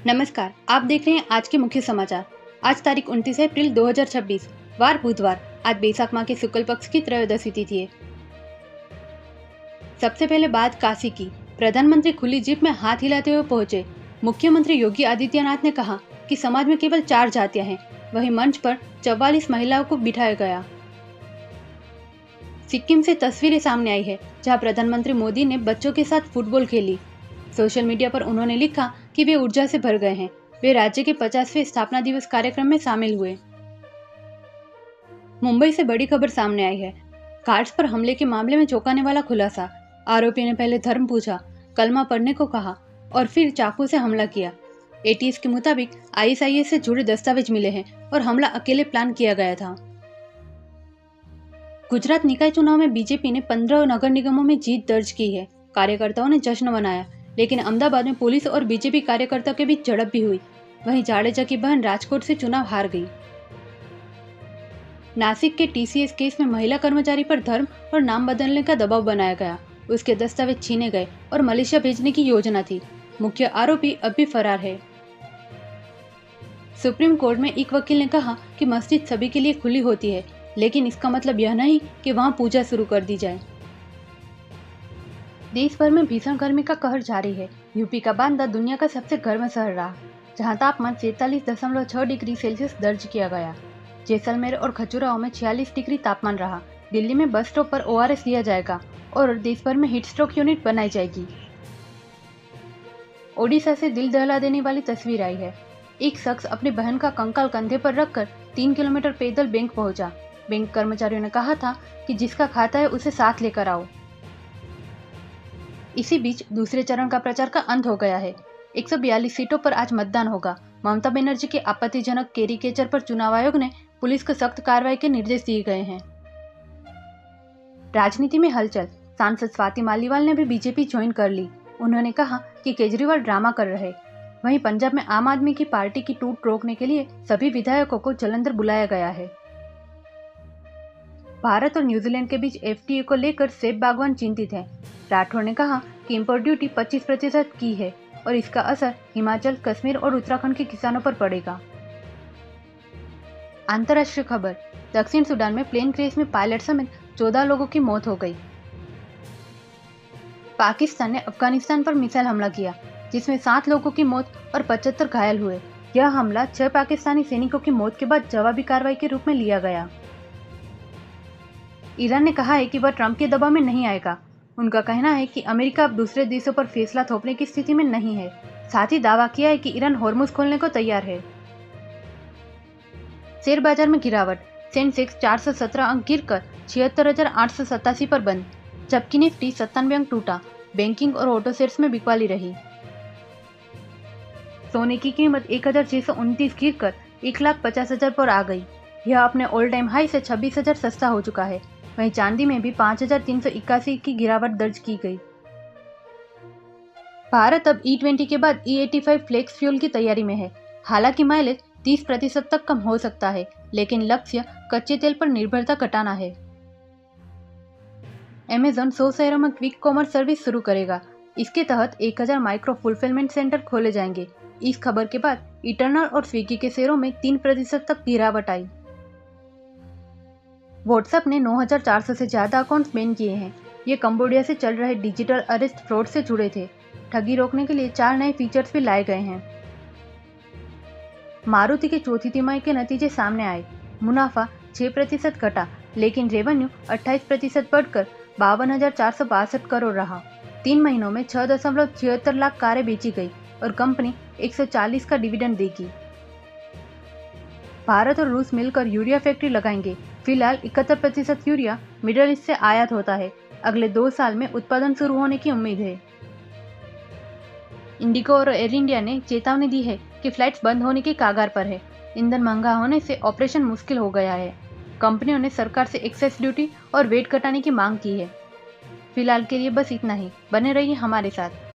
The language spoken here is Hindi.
नमस्कार, आप देख रहे हैं आज के मुख्य समाचार। आज तारीख 29 अप्रैल 2026, वार बुधवार। आज बैसाख माह के शुक्ल पक्ष की त्रयोदशी तिथि है। सबसे पहले बात काशी की। प्रधानमंत्री खुली जीप में हाथ हिलाते हुए पहुंचे। मुख्यमंत्री योगी आदित्यनाथ ने कहा कि समाज में केवल 4 जातियां हैं। वहीं मंच पर 44 महिलाओं को बिठाया गया। सिक्किम से तस्वीरें सामने आई है, जहां प्रधानमंत्री मोदी ने बच्चों के साथ फुटबॉल खेली। सोशल मीडिया पर उन्होंने लिखा कि वे ऊर्जा से भर गए हैं। वे राज्य के 50वें स्थापना दिवस कार्यक्रम में शामिल हुए। मुंबई से बड़ी खबर सामने आई है। गार्ड्स पर हमले के मामले में चौंकाने वाला खुलासा। आरोपी ने पहले धर्म पूछा, कलमा पढ़ने को कहा और फिर चाकू से हमला किया। एटीएस के मुताबिक आईएसआईएस से जुड़े दस्तावेज मिले हैं और हमला अकेले प्लान किया गया था। गुजरात निकाय चुनाव में बीजेपी ने 15 नगर निगमों में जीत दर्ज की है। कार्यकर्ताओं ने जश्न मनाया, लेकिन अहमदाबाद में पुलिस और बीजेपी कार्यकर्ताओं के बीच झड़प भी हुई। वहीं जाडेजा की बहन राजकोट से चुनाव हार गई। नासिक के टीसीएस केस में महिला कर्मचारी पर धर्म और नाम बदलने का दबाव बनाया गया। उसके दस्तावेज छीने गए और मलेशिया भेजने की योजना थी। मुख्य आरोपी अब भी फरार है। सुप्रीम कोर्ट में एक वकील ने कहा कि मस्जिद सभी के लिए खुली होती है, लेकिन इसका मतलब यह नहीं कि वहां पूजा शुरू कर दी जाए। देश भर में भीषण गर्मी का कहर जारी है। यूपी का बांदा दुनिया का सबसे गर्म शहर रहा, जहां तापमान 43.6 डिग्री सेल्सियस दर्ज किया गया। जैसलमेर और खजुराहो में 46 डिग्री तापमान रहा। दिल्ली में बस स्टॉप पर ओआरएस दिया जाएगा और देश भर में हीट स्ट्रोक यूनिट बनाई जाएगी। ओडिशा से दिल दहला देने वाली तस्वीर आई है। एक शख्स अपनी बहन का कंकाल कंधे पर रखकर 3 किलोमीटर पैदल बैंक पहुंचा। बैंक कर्मचारियों ने कहा था कि जिसका खाता है उसे साथ लेकर आओ। इसी बीच दूसरे चरण का प्रचार का अंत हो गया है। 142 सीटों पर आज मतदान होगा। ममता बनर्जी के आपत्तिजनक कैरिकेचर पर चुनाव आयोग ने पुलिस को सख्त कार्रवाई के निर्देश दिए गए हैं। राजनीति में हलचल। सांसद स्वाति मालीवाल ने भी बीजेपी ज्वाइन कर ली। उन्होंने कहा कि केजरीवाल ड्रामा कर रहे। वहीं पंजाब में आम आदमी की पार्टी की टूट रोकने के लिए सभी विधायकों को जलंधर बुलाया गया है। भारत और न्यूजीलैंड के बीच एफटीए को लेकर सेब बागवान चिंतित हैं। राठौड़ ने कहा कि इंपोर्ट ड्यूटी 25% की है और इसका असर हिमाचल, कश्मीर और उत्तराखंड के किसानों पर पड़ेगा। अंतर्राष्ट्रीय खबर। दक्षिण सूडान में प्लेन क्रैश में पायलट समेत 14 लोगों की मौत हो गई। पाकिस्तान ने अफगानिस्तान पर मिसाइल हमला किया, जिसमें 7 लोगों की मौत और 75 घायल हुए। यह हमला 6 पाकिस्तानी सैनिकों की मौत के बाद जवाबी कार्रवाई के रूप में लिया गया। ईरान ने कहा है कि वह ट्रंप के दबाव में नहीं आएगा। उनका कहना है कि अमेरिका अब दूसरे देशों पर फैसला थोपने की स्थिति में नहीं है। साथ ही दावा किया है कि ईरान हॉर्मुज खोलने को तैयार है। शेयर बाजार में गिरावट। सेंसेक्स 417 अंक गिरकर 76,887 पर बंद, जबकि निफ्टी 97 अंक टूटा। बैंकिंग और ऑटो शेयर्स में बिकवाली रही। सोने की कीमत 1,629 गिरकर 1,50,000 पर आ गई। यह अपने ऑल टाइम हाई से 26,000 सस्ता हो चुका है। वहीं चांदी में भी 5,381 की गिरावट दर्ज की गई। भारत अब E20 के बाद E85 फ्लेक्स फ्यूल की तैयारी में है। हालांकि माइलेज 30% तक कम हो सकता है, लेकिन लक्ष्य कच्चे तेल पर निर्भरता घटाना है। अमेज़न 100 शहरों में क्विक कॉमर्स सर्विस शुरू करेगा। इसके तहत 1000 माइक्रो फुलफिलमेंट सेंटर खोले जाएंगे। इस खबर के बाद इटर्नल और स्विगी के शेयरों में 3% तक गिरावट आई। व्हाट्सएप ने 9,400 से ज्यादा अकाउंट्स बैन किए हैं। ये कंबोडिया से चल रहे डिजिटल अरेस्ट फ्रॉड से जुड़े थे। ठगी रोकने के लिए 4 नए फीचर्स भी लाए गए हैं। मारुति के चौथी तिमाही के नतीजे सामने आए। मुनाफा 6% घटा, लेकिन रेवेन्यू 28% बढ़कर 52,462 करोड़ रहा। 3 महीनों में 6.76 लाख कारें बेची गई और कंपनी 140 का डिविडेंड देगी। भारत और रूस मिलकर यूरिया फैक्ट्री लगाएंगे। फिलहाल 71% यूरिया मिडल ईस्ट से आयात होता है। अगले 2 साल में उत्पादन शुरू होने की उम्मीद है। इंडिगो और एयर इंडिया ने चेतावनी दी है कि फ्लाइट्स बंद होने के कगार पर है। ईंधन महंगा होने से ऑपरेशन मुश्किल हो गया है। कंपनियों ने सरकार से एक्साइज ड्यूटी और वेट घटाने की मांग की है। फिलहाल के लिए बस इतना ही। बने रहिए हमारे साथ।